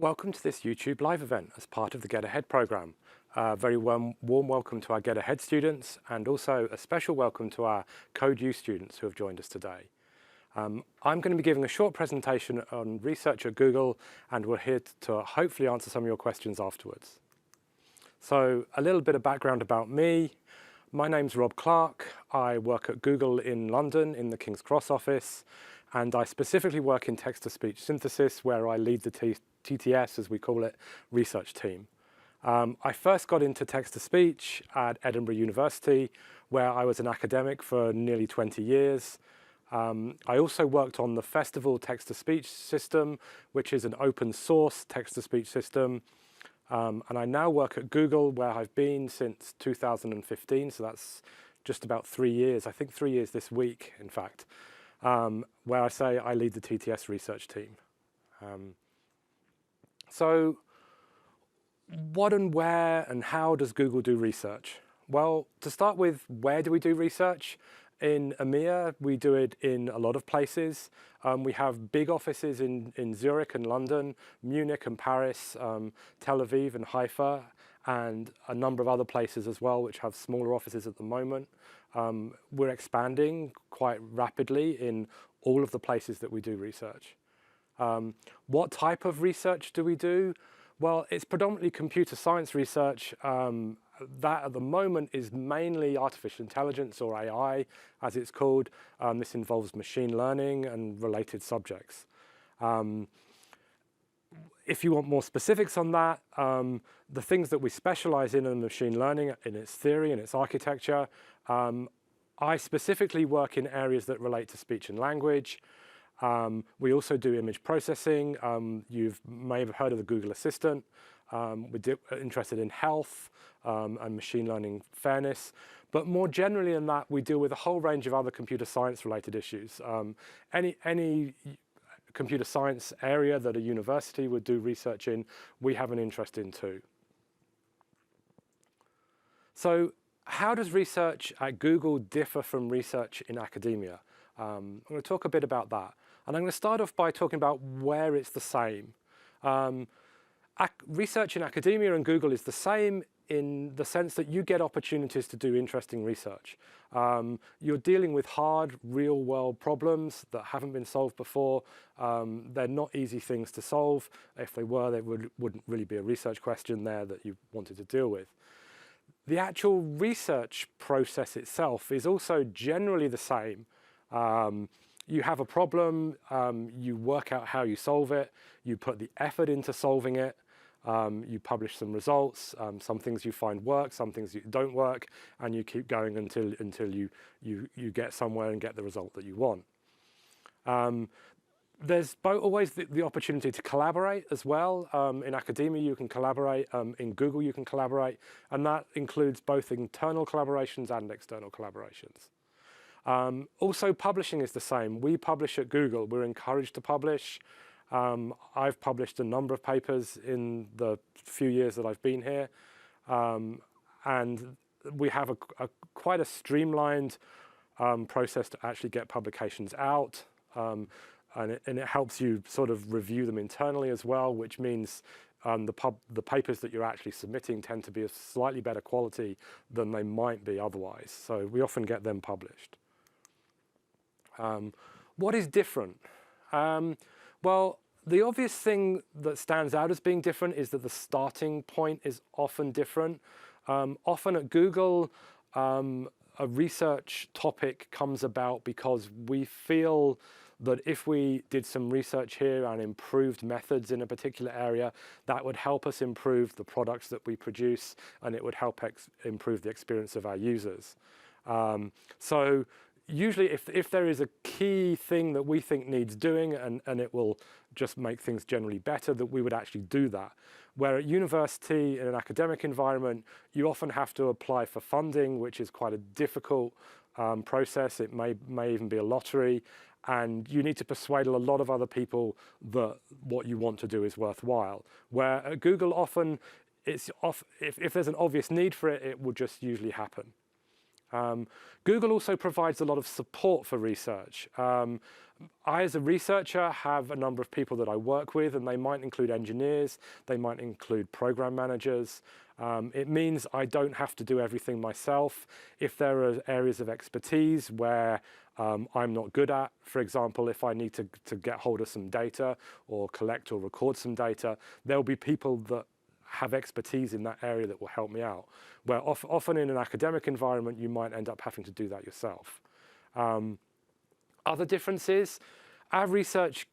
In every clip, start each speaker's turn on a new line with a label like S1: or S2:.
S1: Welcome to this YouTube live event as part of the Get Ahead program. Very warm welcome to our Get Ahead students, and also a special welcome to our Code U students who have joined us today. I'm going to be giving a short presentation on research at Google, and we're here to hopefully answer some of your questions afterwards. So a little bit of background about me. My name's Rob Clark. I work at Google in London in the King's Cross office, and I specifically work in text-to-speech synthesis, where I lead the TTS, as we call it, research team. I first got into text-to-speech at Edinburgh University, where I was an academic for nearly 20 years. I also worked on the Festival text-to-speech system, which is an open source text-to-speech system. And I now work at Google, where I've been since 2015, so that's just about 3 years, I think 3 years this week, in fact, where I lead the TTS research team. So what and where and how does Google do research? Well, to start with, where do we do research? In EMEA, we do it in a lot of places. We have big offices in Zurich and London, Munich and Paris, Tel Aviv and Haifa, and a number of other places as well, which have smaller offices at the moment. We're expanding quite rapidly in all of the places that we do research. What type of research do we do? Well, it's predominantly computer science research. That at the moment is mainly artificial intelligence, or AI, as it's called. This involves machine learning and related subjects. If you want more specifics on that, the things that we specialize in machine learning, in its theory and its architecture, I specifically work in areas that relate to speech and language. We also do image processing. You may have heard of the Google Assistant. We're interested in health and machine learning fairness. But more generally than that, we deal with a whole range of other computer science related issues. Any computer science area that a university would do research in, we have an interest in too. So how does research at Google differ from research in academia? I'm going to talk a bit about that. And I'm going to start off by talking about where it's the same. Research in academia and Google is the same in the sense that you get opportunities to do interesting research. You're dealing with hard, real-world problems that haven't been solved before. They're not easy things to solve. If they were, there wouldn't really be a research question there that you wanted to deal with. The actual research process itself is also generally the same. You have a problem, you work out how you solve it, you put the effort into solving it, you publish some results, some things you find work, some things you don't work, and you keep going until you get somewhere and get the result that you want. There's always the opportunity to collaborate as well. In academia, you can collaborate. In Google, you can collaborate. And that includes both internal collaborations and external collaborations. Also, publishing is the same. We publish at Google. We're encouraged to publish. I've published a number of papers in the few years that I've been here. And we have quite a streamlined process to actually get publications out. And it helps you sort of review them internally as well, which means the papers that you're actually submitting tend to be of slightly better quality than they might be otherwise. So we often get them published. What is different? Well, the obvious thing that stands out as being different is that the starting point is often different. Often at Google, a research topic comes about because we feel that if we did some research here and improved methods in a particular area, that would help us improve the products that we produce, and it would help improve the experience of our users. So usually if there is a key thing that we think needs doing and it will just make things generally better, that we would actually do that. Where at university, in an academic environment, you often have to apply for funding, which is quite a difficult process. It may even be a lottery. And you need to persuade a lot of other people that what you want to do is worthwhile. Where at Google, often, if there's an obvious need for it, it will just usually happen. Google also provides a lot of support for research. I, as a researcher, have a number of people that I work with, and they might include engineers, they might include program managers. It means I don't have to do everything myself. If there are areas of expertise where I'm not good at, for example, if I need to get hold of some data or collect or record some data, there'll be people that have expertise in that area that will help me out. Where often in an academic environment, you might end up having to do that yourself. Other differences, our research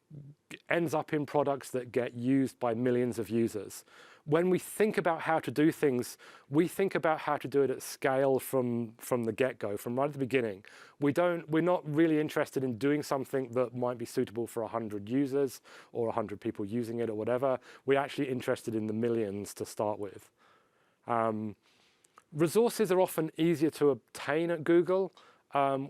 S1: ends up in products that get used by millions of users. When we think about how to do things, we think about how to do it at scale from the get-go, from right at the beginning. We're not really interested in doing something that might be suitable for 100 users or 100 people using it or whatever. We're actually interested in the millions to start with. Resources are often easier to obtain at Google.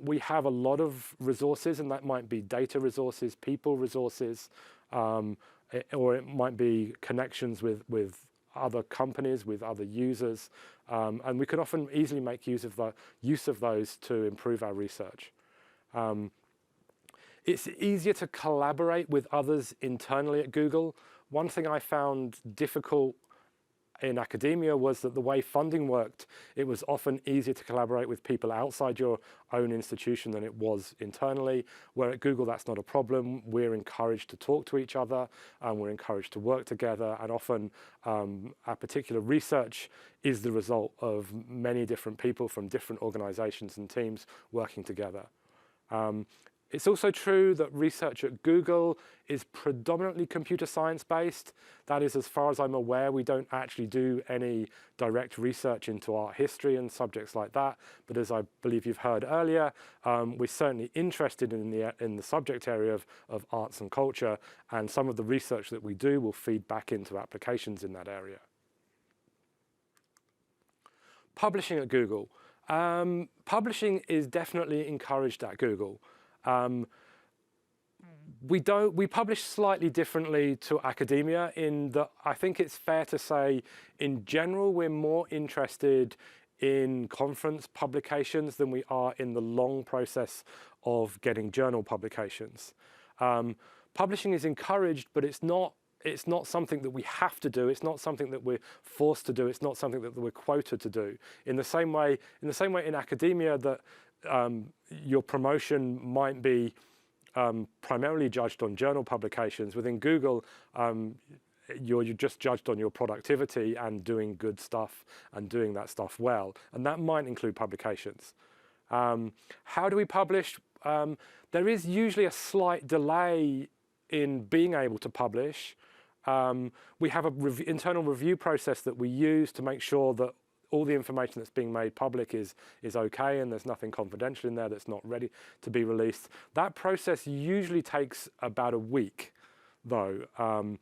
S1: We have a lot of resources, and that might be data resources, people resources, or it might be connections with other companies, with other users, and we can often easily make use of those to improve our research. It's easier to collaborate with others internally at Google. One thing I found difficult in academia was that the way funding worked, it was often easier to collaborate with people outside your own institution than it was internally, where at Google that's not a problem. We're encouraged to talk to each other, and we're encouraged to work together, and often our particular research is the result of many different people from different organizations and teams working together. It's also true that research at Google is predominantly computer science based. That is, as far as I'm aware, we don't actually do any direct research into art history and subjects like that. But as I believe you've heard earlier, we're certainly interested in the subject area of arts and culture, and some of the research that we do will feed back into applications in that area. Publishing at Google. Publishing is definitely encouraged at Google. We publish slightly differently to academia in that I think it's fair to say, in general, we're more interested in conference publications than we are in the long process of getting journal publications. Publishing is encouraged, but it's not something that we have to do. It's not something that we're forced to do. It's not something that we're quoted to do. In the same way in academia that your promotion might be primarily judged on journal publications, within Google, you're just judged on your productivity and doing good stuff and doing that stuff well. And that might include publications. How do we publish? There is usually a slight delay in being able to publish. We have an internal review process that we use to make sure that all the information that's being made public is okay, and there's nothing confidential in there that's not ready to be released. That process usually takes about a week, though, and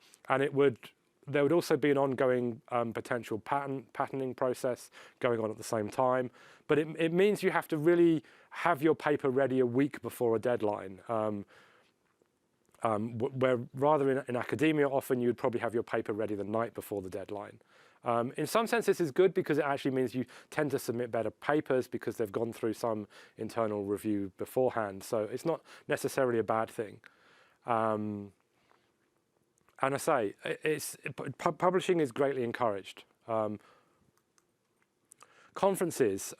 S1: there would also be an ongoing potential patenting process going on at the same time. But it means you have to really have your paper ready a week before a deadline. Where rather in academia, often you'd probably have your paper ready the night before the deadline. In some sense, this is good because it actually means you tend to submit better papers because they've gone through some internal review beforehand. So it's not necessarily a bad thing. And I say, publishing is greatly encouraged. Conferences.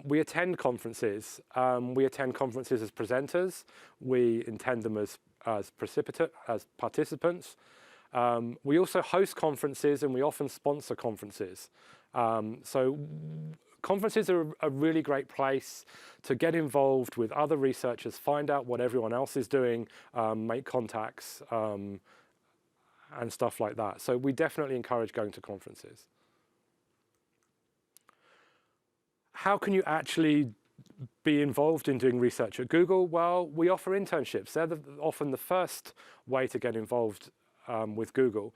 S1: We attend conferences. We attend conferences as presenters. We attend them as participants. We also host conferences, and we often sponsor conferences. So conferences are a really great place to get involved with other researchers, find out what everyone else is doing, make contacts, and stuff like that. So we definitely encourage going to conferences. How can you actually be involved in doing research at Google? Well, we offer internships. They're often the first way to get involved with Google.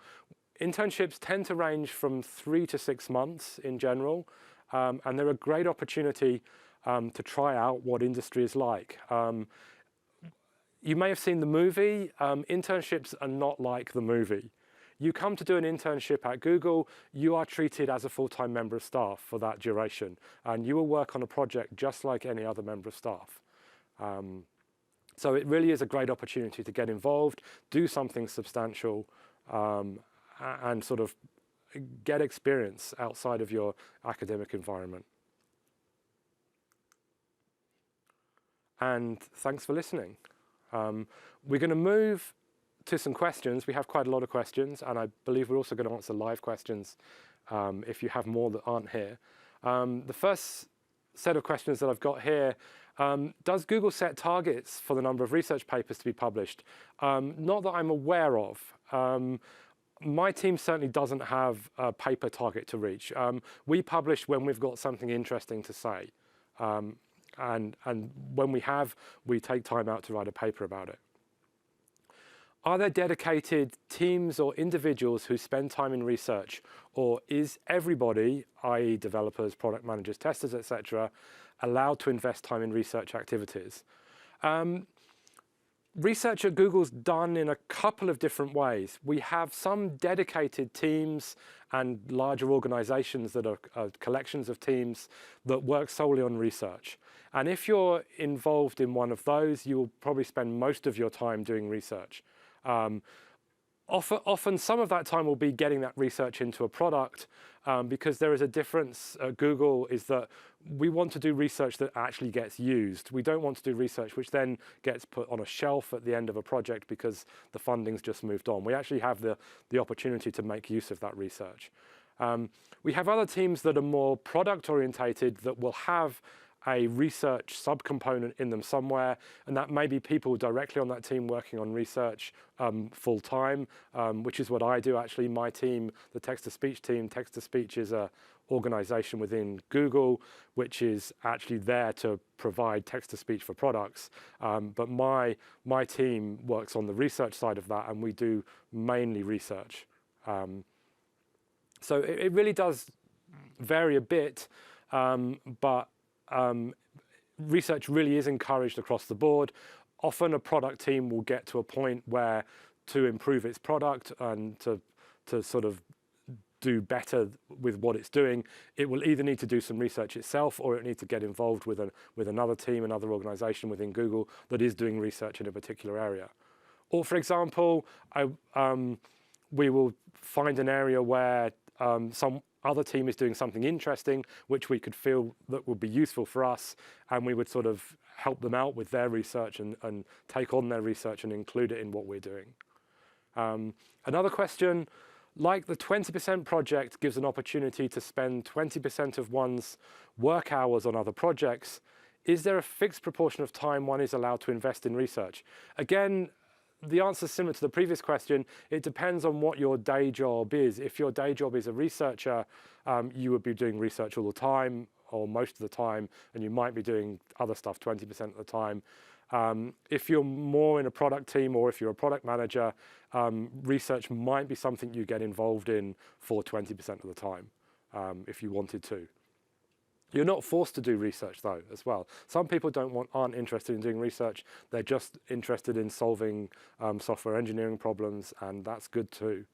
S1: Internships tend to range from 3 to 6 months in general, and they're a great opportunity to try out what industry is like. You may have seen the movie. Internships are not like the movie. you come to do an internship at Google, you are treated as a full-time member of staff for that duration, and you will work on a project just like any other member of staff. So it really is a great opportunity to get involved, do something substantial, and sort of get experience outside of your academic environment. And thanks for listening. We're going to move to some questions. We have quite a lot of questions, and I believe we're also going to answer live questions if you have more that aren't here. The first set of questions that I've got here, does Google set targets for the number of research papers to be published? Not that I'm aware of. My team certainly doesn't have a paper target to reach. We publish when we've got something interesting to say. And when we have, we take time out to write a paper about it. Are there dedicated teams or individuals who spend time in research, or is everybody, i.e. developers, product managers, testers, etc., allowed to invest time in research activities? Research at Google's done in a couple of different ways. We have some dedicated teams and larger organizations that are collections of teams that work solely on research. And if you're involved in one of those, you will probably spend most of your time doing research. Often some of that time will be getting that research into a product, because there is a difference at Google, is that we want to do research that actually gets used. We don't want to do research which then gets put on a shelf at the end of a project because the funding's just moved on. We actually have the opportunity to make use of that research. We have other teams that are more product orientated that will have a research subcomponent in them somewhere, and that may be people directly on that team working on research full time, which is what I do actually. My team, the text-to-speech team, text-to-speech is a organization within Google which is actually there to provide text-to-speech for products. But my team works on the research side of that, and we do mainly research. So it really does vary a bit, but research really is encouraged across the board. Often a product team will get to a point where to improve its product and to sort of do better with what it's doing, it will either need to do some research itself, or it needs to get involved with another team, another organization within Google that is doing research in a particular area. Or for example, we will find an area where some other team is doing something interesting which we could feel that would be useful for us, and we would sort of help them out with their research and take on their research and include it in what we're doing. Another question, like the 20% project gives an opportunity to spend 20% of one's work hours on other projects, is there a fixed proportion of time one is allowed to invest in research? Again, the answer is similar to the previous question. It depends on what your day job is. If your day job is a researcher, you would be doing research all the time, or most of the time, and you might be doing other stuff 20% of the time. If you're more in a product team, or if you're a product manager, research might be something you get involved in for 20% of the time, if you wanted to. You're not forced to do research though, as well. Some people aren't interested in doing research. They're just interested in solving software engineering problems, and that's good too.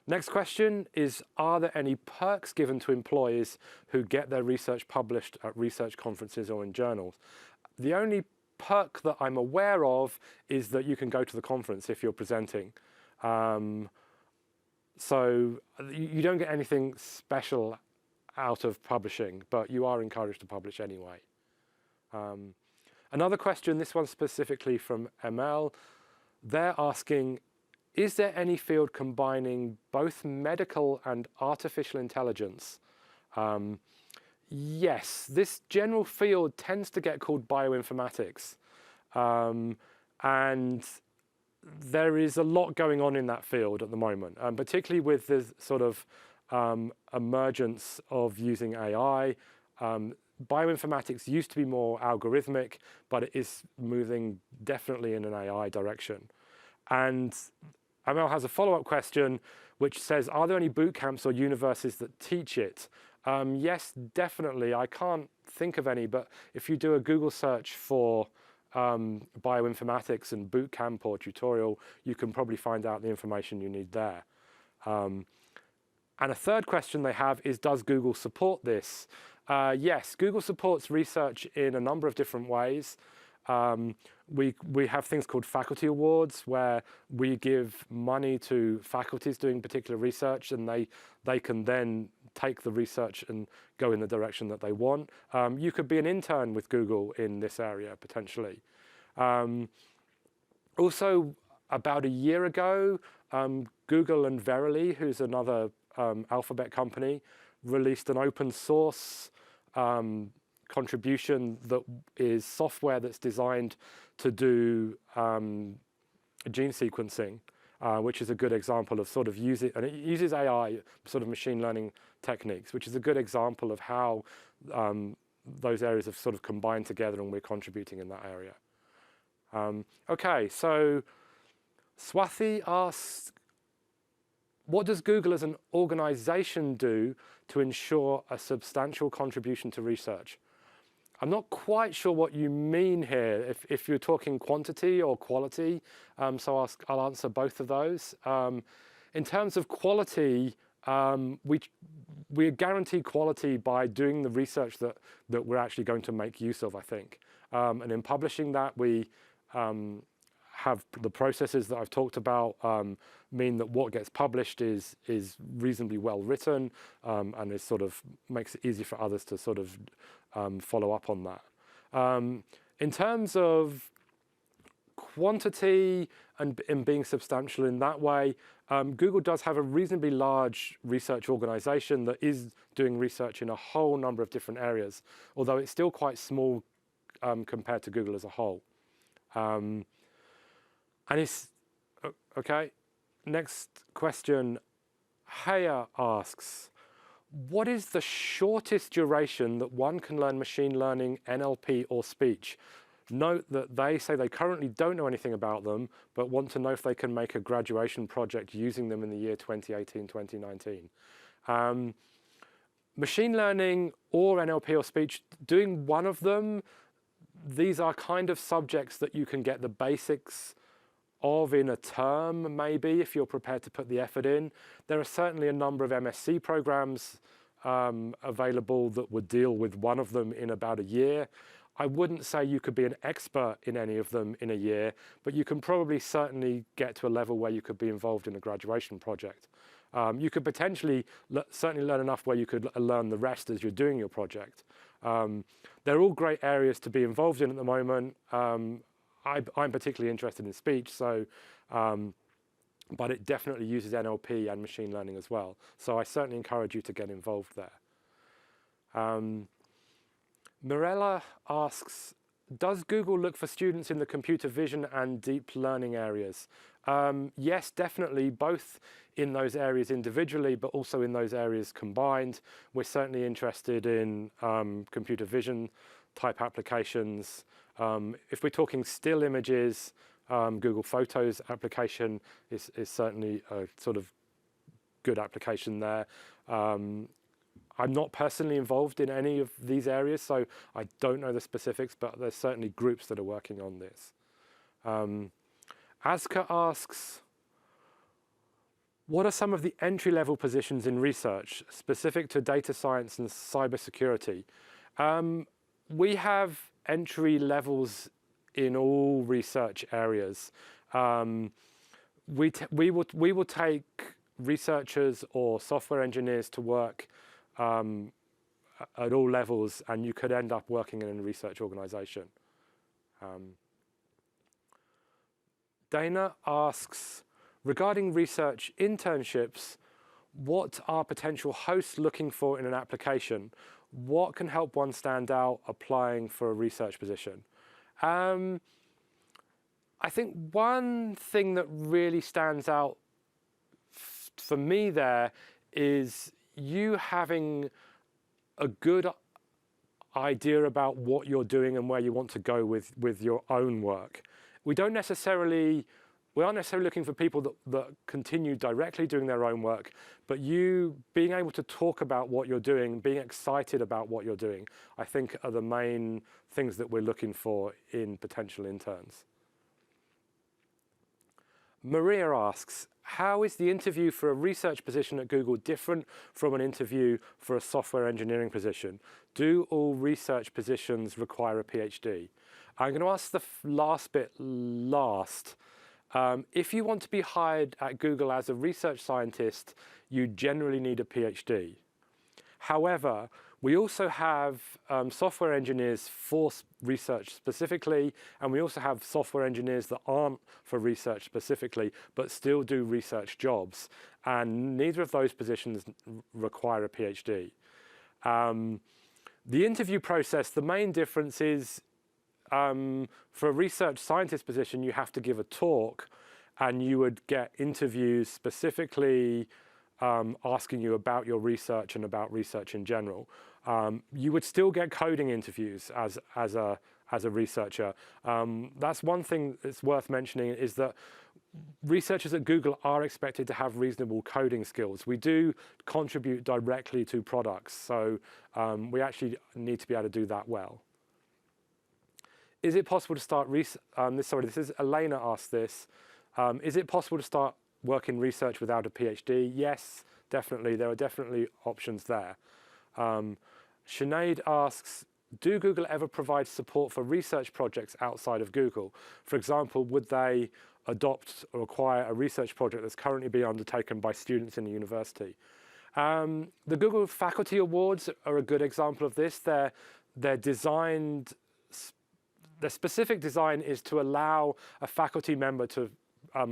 S1: Next question is, are there any perks given to employees who get their research published at research conferences or in journals? The only perk that I'm aware of is that you can go to the conference if you're presenting. So you don't get anything special out of publishing, but you are encouraged to publish anyway. Another question, this one specifically from ML, they're asking, is there any field combining both medical and artificial intelligence? Yes, this general field tends to get called bioinformatics. And there is a lot going on in that field at the moment, particularly with the sort of emergence of using AI. Bioinformatics used to be more algorithmic, but it is moving definitely in an AI direction. And Amel has a follow-up question which says, are there any boot camps or universities that teach it? Yes, definitely. I can't think of any, but if you do a Google search for bioinformatics and boot camp or tutorial, you can probably find out the information you need there. And a third question they have is, does Google support this? Yes, Google supports research in a number of different ways. We have things called faculty awards, where we give money to faculties doing particular research, and they can then take the research and go in the direction that they want. You could be an intern with Google in this area, potentially. Also, about a year ago, Google and Verily, who's another Alphabet company, released an open source contribution that is software that's designed to do gene sequencing, which is a good example of sort of and it uses AI, sort of machine learning techniques, which is a good example of how those areas have sort of combined together, and we're contributing in that area. Okay, so Swathi asks, what does Google as an organization do to ensure a substantial contribution to research? I'm not quite sure what you mean here, if you're talking quantity or quality, so I'll answer both of those. In terms of quality, we guarantee quality by doing the research that we're actually going to make use of, I think. And in publishing that, we have the processes that I've talked about mean that what gets published is reasonably well written, and is sort of makes it easy for others to sort of follow up on that. In terms of quantity and being substantial in that way, Google does have a reasonably large research organization that is doing research in a whole number of different areas, although it's still quite small compared to Google as a whole. And it's, okay, next question. Haya asks, what is the shortest duration that one can learn machine learning, NLP, or speech? Note that they say they currently don't know anything about them, but want to know if they can make a graduation project using them in the year 2018, 2019. Machine learning or NLP or speech, doing one of them, these are kind of subjects that you can get the basics of in a term, maybe, if you're prepared to put the effort in. There are certainly a number of MSc programs available that would deal with one of them in about a year. I wouldn't say you could be an expert in any of them in a year, but you can probably certainly get to a level where you could be involved in a graduation project. You could potentially certainly learn enough where you could learn the rest as you're doing your project. They're all great areas to be involved in at the moment. I'm particularly interested in speech, so, but it definitely uses NLP and machine learning as well. So I certainly encourage you to get involved there. Mirella asks, does Google look for students in the computer vision and deep learning areas? Yes, definitely, both in those areas individually, but also in those areas combined. We're certainly interested in computer vision type applications. If we're talking still images, Google Photos application is certainly a sort of good application there. I'm not personally involved in any of these areas, so I don't know the specifics, but there's certainly groups that are working on this. Aska asks, what are some of the entry-level positions in research specific to data science and cybersecurity? We have entry levels in all research areas. We will take researchers or software engineers to work at all levels, and you could end up working in a research organization. Dana asks, regarding research internships, what are potential hosts looking for in an application? What can help one stand out applying for a research position? I think one thing that really stands out for me there is you having a good idea about what you're doing and where you want to go with your own work. We don't necessarily we aren't necessarily looking for people that continue directly doing their own work, but you being able to talk about what you're doing, being excited about what you're doing, I think are the main things that we're looking for in potential interns. Maria asks, how is the interview for a research position at Google different from an interview for a software engineering position? Do all research positions require a PhD? I'm going to ask the last bit last. If you want to be hired at Google as a research scientist, you generally need a PhD. However, we also have software engineers for research specifically, and we also have software engineers that aren't for research specifically, but still do research jobs. And neither of those positions require a PhD. The interview process, the main difference is for a research scientist position, you have to give a talk, and you would get interviews specifically asking you about your research and about research in general. You would still get coding interviews as a researcher. That's one thing that's worth mentioning, is that researchers at Google are expected to have reasonable coding skills. We do contribute directly to products, so we actually need to be able to do that well. Is it possible to start this is Elena asked this. Is it possible to start work in research without a PhD? Yes, definitely. There are definitely options there. Sinead asks, do Google ever provide support for research projects outside of Google? For example, would they adopt or acquire a research project that's currently being undertaken by students in the university? The Google Faculty Awards are a good example of this. They're designed. The specific design is to allow a faculty member to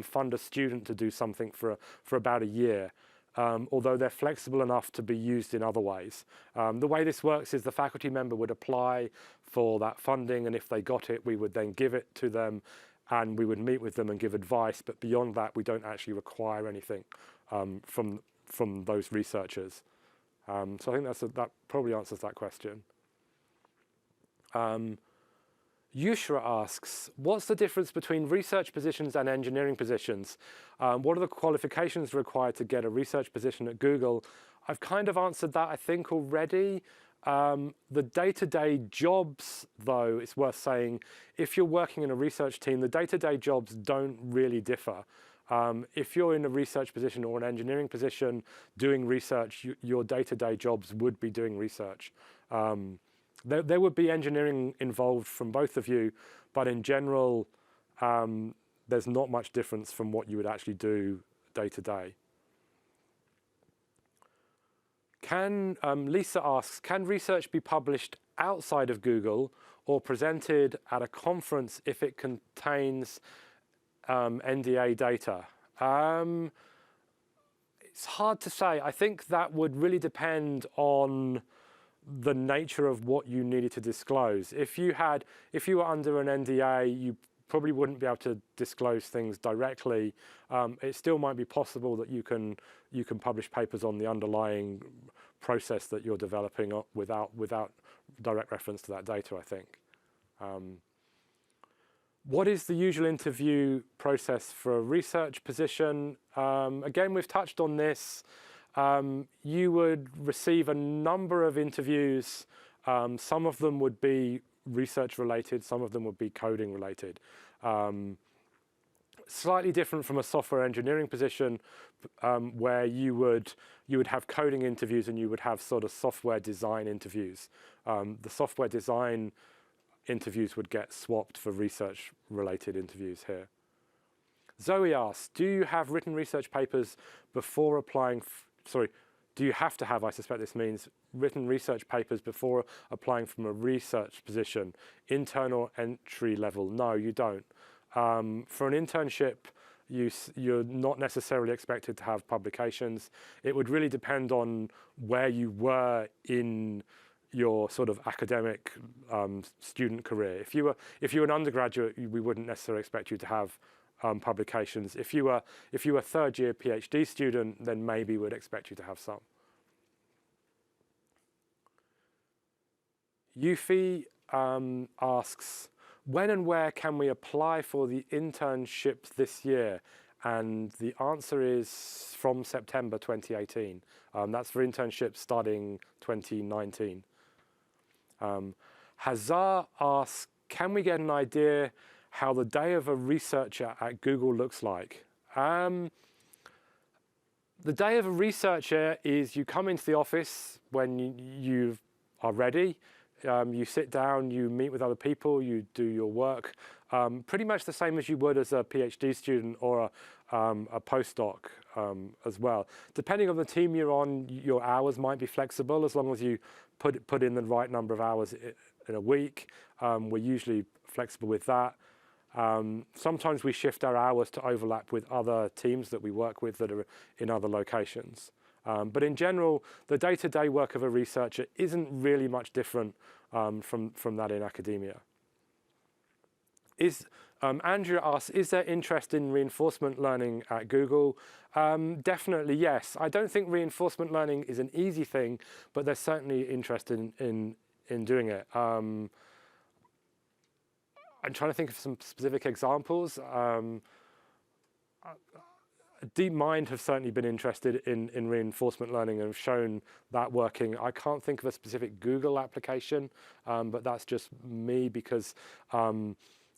S1: fund a student to do something for about a year, although they're flexible enough to be used in other ways. The way this works is the faculty member would apply for that funding, and if they got it, we would then give it to them, and we would meet with them and give advice. But beyond that, we don't actually require anything from those researchers. So I think that probably answers that question. Yushra asks, what's the difference between research positions and engineering positions? What are the qualifications required to get a research position at Google? I've kind of answered that, I think, already. The day-to-day jobs, though, it's worth saying, if you're working in a research team, the day-to-day jobs don't really differ. If you're in a research position or an engineering position doing research, your day-to-day jobs would be doing research. There would be engineering involved from both of you, but in general, there's not much difference from what you would actually do day to day. Lisa asks, can research be published outside of Google or presented at a conference if it contains NDA data? It's hard to say. I think that would really depend on the nature of what you needed to disclose. If you were under an NDA, you probably wouldn't be able to disclose things directly. It still might be possible that you can publish papers on the underlying process that you're developing without direct reference to that data, I think. What is the usual interview process for a research position? Again, we've touched on this. You would receive a number of interviews. Some of them would be research related, some of them would be coding related. Slightly different from a software engineering position, where you would have coding interviews and you would have sort of software design interviews. The software design interviews would get swapped for research related interviews here. Zoe asks, do you have written research papers before applying? Do you have to have, I suspect this means, written research papers before applying from a research position, intern or entry level? No, you don't. For an internship, you're not necessarily expected to have publications. It would really depend on where you were in your sort of academic student career. If you were an undergraduate, we wouldn't necessarily expect you to have publications. If you were a third-year PhD student, then maybe we'd expect you to have some. Yufi asks, when and where can we apply for the internships this year? And the answer is from September 2018. That's for internships starting 2019. Hazar asks, can we get an idea how the day of a researcher at Google looks like? The day of a researcher is you come into the office when you are ready. You sit down, you meet with other people, you do your work, pretty much the same as you would as a PhD student or a postdoc as well. Depending on the team you're on, your hours might be flexible as long as you put in the right number of hours in a week. We're usually flexible with that. Sometimes we shift our hours to overlap with other teams that we work with that are in other locations. But in general, the day-to-day work of a researcher isn't really much different from that in academia. Andrea asks, is there interest in reinforcement learning at Google? Definitely yes. I don't think reinforcement learning is an easy thing, but there's certainly interest in doing it. I'm trying to think of some specific examples. DeepMind have certainly been interested in reinforcement learning and have shown that working. I can't think of a specific Google application, but that's just me because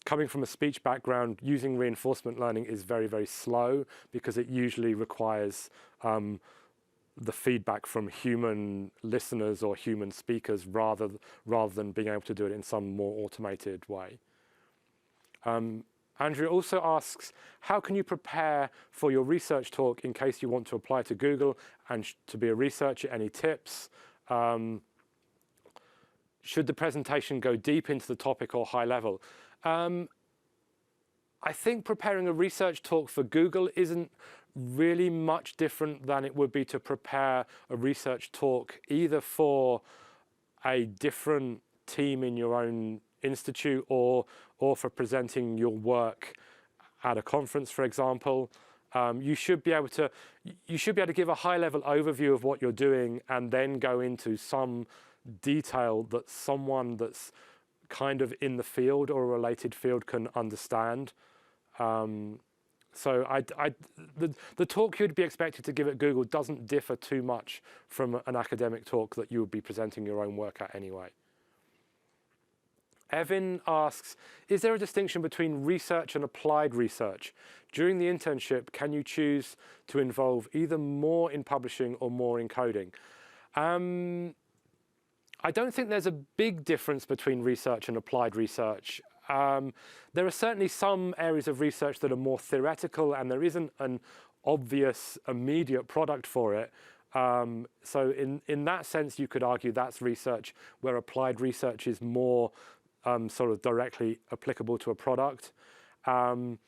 S1: coming from a speech background, using reinforcement learning is very, very slow because it usually requires the feedback from human listeners or human speakers rather than being able to do it in some more automated way. Andrea also asks, how can you prepare for your research talk in case you want to apply to Google and to be a researcher? Any tips? Should the presentation go deep into the topic or high level? I think preparing a research talk for Google isn't really much different than it would be to prepare a research talk either for a different team in your own institute or for presenting your work at a conference, for example. You should be able to give a high-level overview of what you're doing and then go into some detail that someone that's kind of in the field or a related field can understand. So the talk you'd be expected to give at Google doesn't differ too much from an academic talk that you would be presenting your own work at anyway. Evan asks, is there a distinction between research and applied research? During the internship, can you choose to involve either more in publishing or more in coding? I don't think there's a big difference between research and applied research. There are certainly some areas of research that are more theoretical and there isn't an obvious immediate product for it. So in that sense, you could argue that's research, where applied research is more sort of directly applicable to a product. And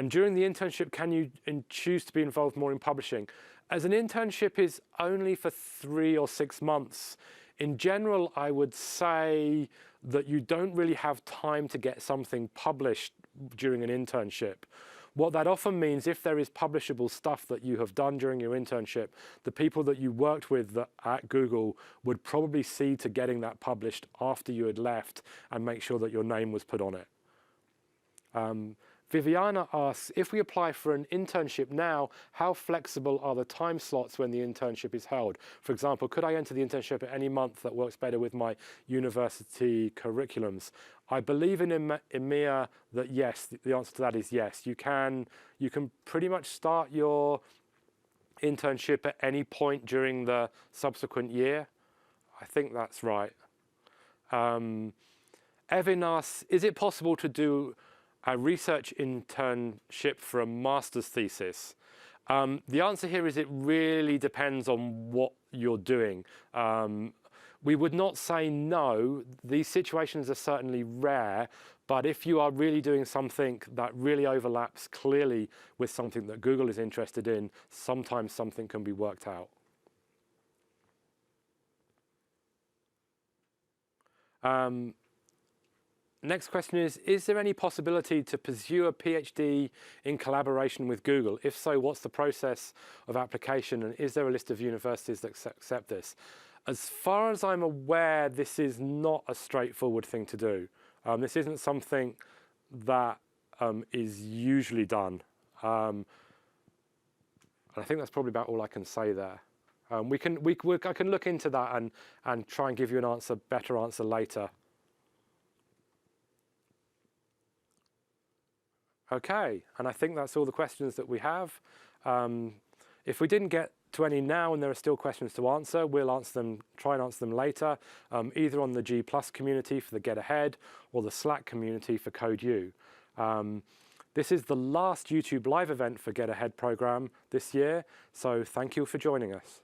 S1: during the internship, can you choose to be involved more in publishing? As an internship is only for 3 or 6 months, in general, I would say that you don't really have time to get something published during an internship. What that often means, if there is publishable stuff that you have done during your internship, the people that you worked with at Google would probably see to getting that published after you had left and make sure that your name was put on it. Viviana asks, if we apply for an internship now, how flexible are the time slots when the internship is held? For example, could I enter the internship at any month that works better with my university curriculums? I believe in EMEA that yes, the answer to that is yes. You can pretty much start your internship at any point during the subsequent year. I think that's right. Evan asks, is it possible to do a research internship for a master's thesis? The answer here is it really depends on what you're doing. We would not say no. These situations are certainly rare, but if you are really doing something that really overlaps clearly with something that Google is interested in, sometimes something can be worked out. Next question is there any possibility to pursue a PhD in collaboration with Google? If so, what's the process of application, and is there a list of universities that accept this? As far as I'm aware, this is not a straightforward thing to do. This isn't something that is usually done. And I think that's probably about all I can say there. I can look into that and try and give you an better answer later. Okay, and I think that's all the questions that we have. If we didn't get to any now and there are still questions to answer, we'll answer them, try and answer them later, either on the G+ community for the Get Ahead or the Slack community for CodeU. This is the last YouTube live event for Get Ahead program this year, so thank you for joining us.